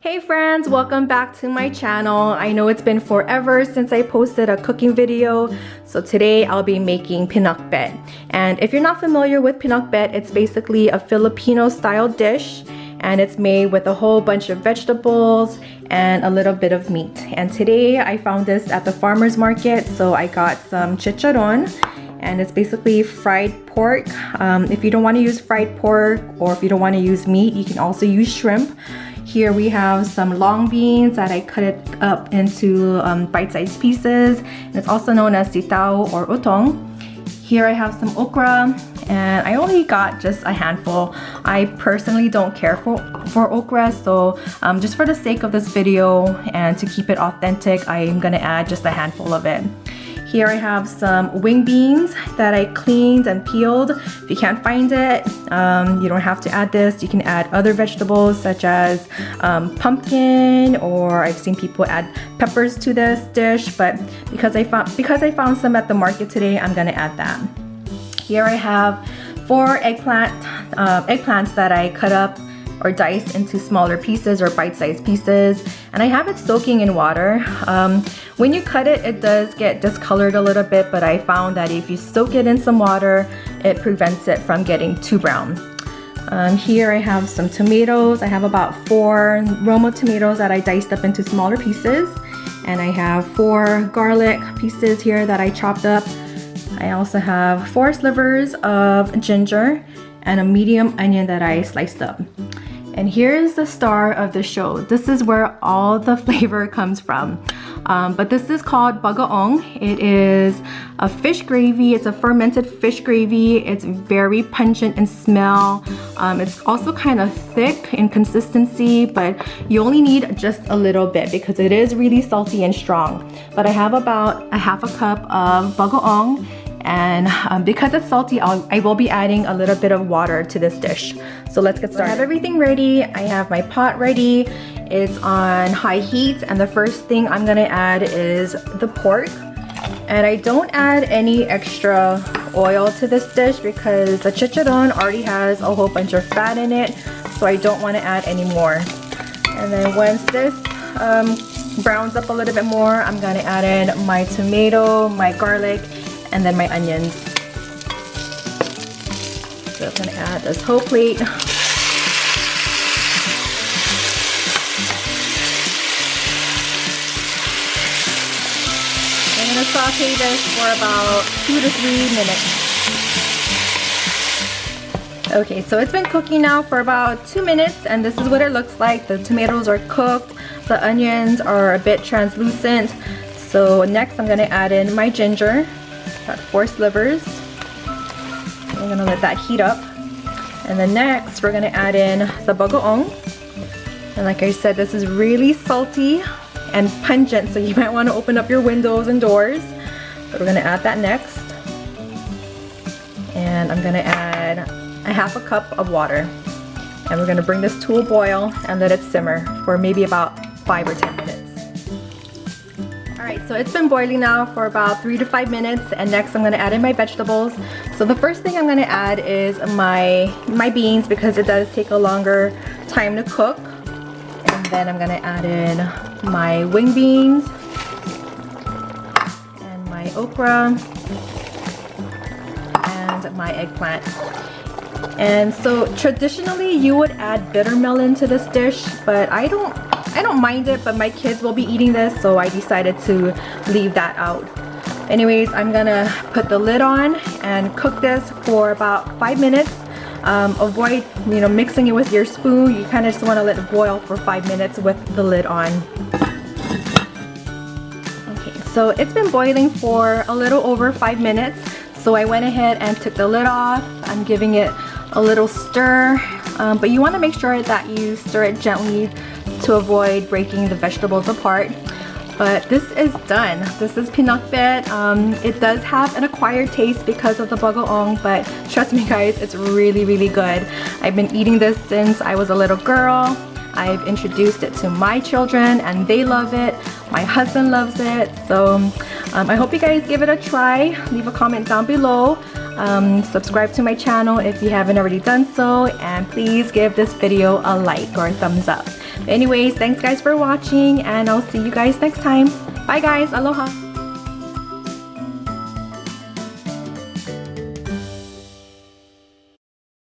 Hey friends, welcome back to my channel. I know it's been forever since I posted a cooking video, so today I'll be making pinakbet. And if you're not familiar with pinakbet, it's basically a Filipino style dish, and it's made with a whole bunch of vegetables and a little bit of meat. And today I found this at the farmer's market, so I got some chicharrón, and it's basically fried pork. If you don't want to use fried pork, or if you don't want to use meat, you can also use shrimp. Here we have some long beans that I cut it up into bite-sized pieces. And it's also known as sitaw or utong. Here I have some okra, and I only got just a handful. I personally don't care for okra, so just for the sake of this video and to keep it authentic, I'm gonna add just a handful of it. Here I have some wing beans that I cleaned and peeled. If you can't find it, you don't have to add this. You can add other vegetables such as pumpkin, or I've seen people add peppers to this dish, but because I found some at the market today, I'm gonna add that. Here I have 4 eggplants that I cut up or diced into smaller pieces or bite-sized pieces, and I have it soaking in water. When you cut it, it does get discolored a little bit, but I found that if you soak it in some water, it prevents it from getting too brown. Here I have some tomatoes. I have about 4 Roma tomatoes that I diced up into smaller pieces, and I have 4 garlic pieces here that I chopped up. I also have 4 slivers of ginger and a medium onion that I sliced up. And here's the star of the show. This is where all the flavor comes from. But this is called BAGOONG. It is a fish gravy. It's a fermented fish gravy. It's very pungent in smell. It's also kind of thick in consistency, but you only need just a little bit because it is really salty and strong. But I have about a half a cup of BAGOONG. And because it's salty, I will be adding a little bit of water to this dish. So let's get started. I have everything ready. I have my pot ready. It's on high heat, and the first thing I'm gonna add is the pork. And I don't add any extra oil to this dish because the chicharrón already has a whole bunch of fat in it, so I don't want to add any more. And then once this browns up a little bit more, I'm gonna add in my tomato, my garlic, and then my onions. So I'm gonna add this whole plate. I'm gonna saute this for about 2 to 3 minutes. Okay, so it's been cooking now for about 2 minutes, and this is what it looks like. The tomatoes are cooked, the onions are a bit translucent. So next I'm gonna add in my ginger. Got 4 slivers. I'm gonna let that heat up. And then next we're gonna add in the bagoong. And like I said, this is really salty and pungent, so you might want to open up your windows and doors. But we're gonna add that next. And I'm gonna add a half a cup of water. And we're gonna bring this to a boil and let it simmer for maybe about 5 or 10 minutes. Alright, so it's been boiling now for about 3 to 5 minutes, and next I'm going to add in my vegetables. So the first thing I'm going to add is my beans because it does take a longer time to cook. And then I'm going to add in my wing beans and my okra and my eggplant. And so traditionally you would add bittermelon to this dish, but I don't mind it, but my kids will be eating this, so I decided to leave that out. Anyways, I'm gonna put the lid on and cook this for about 5 minutes. Avoid, mixing it with your spoon. You kind of just want to let it boil for 5 minutes with the lid on. Okay, so it's been boiling for a little over 5 minutes. So I went ahead and took the lid off. I'm giving it a little stir, but you want to make sure that you stir it gently to avoid breaking the vegetables apart. But this is done. This is pinakbet. It does have an acquired taste because of the bagoong, but trust me guys, it's really, really good. I've been eating this since I was a little girl. I've introduced it to my children and they love it. My husband loves it. So I hope you guys give it a try. Leave a comment down below. Subscribe to my channel if you haven't already done so, and please give this video a like or a thumbs up. Anyways, thanks guys for watching, and I'll see you guys next time. Bye guys, aloha.